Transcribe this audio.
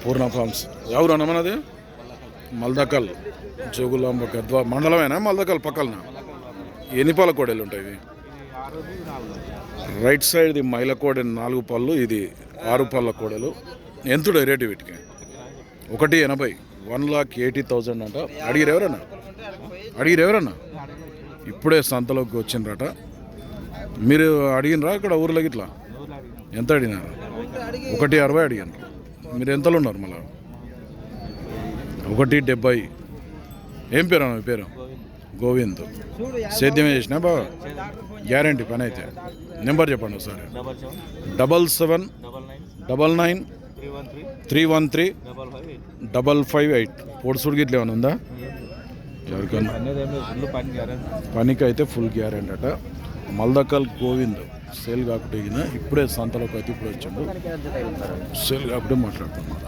పూర్ణ forms ఎవరు అన్నమన్నది మల్దకల్ జోగులాంబ గద్వా మండలమేనా మల్దకల్ పక్కన ఎన్ని పళ్ళ కోడలు ఉంటాయి ఇవి రైట్ సైడ్ ఇది మైల కోడెలు 4 పళ్ళు ఇది 6 పళ్ళ కోడలు ఎంతుడే రేటు వీటికి 180 1,80,000 అంట అడిగిరు ఎవరన్నా ఇప్పుడే సంతలోకి వచ్చిండ్రట మీరు అడిగినరా ఇక్కడ ఊర్లోకి ఇట్లా ఎంత అడిగినారు 160 అడిగినారు మీరు ఎంతలో ఉన్నారు మళ్ళీ 170 ఏం పేరు అన్న మీ పేరు గోవింద్ సేద్యమే చేసినా బాగా గ్యారంటీ పని అయితే నెంబర్ చెప్పండి ఒకసారి 7799313558 పొడుసుడికి ఇట్లా ఏమైనా ఉందా ఎవరికన్నా పనికి అయితే ఫుల్ గ్యారంటీ అట మల్దకల్ గోవింద్ సేల్ కాకుండా ఇప్పుడే సంతలోకి అయితే ఇప్పుడు వచ్చాడు సేల్ కాకుండా మాట్లాడుతున్నాడు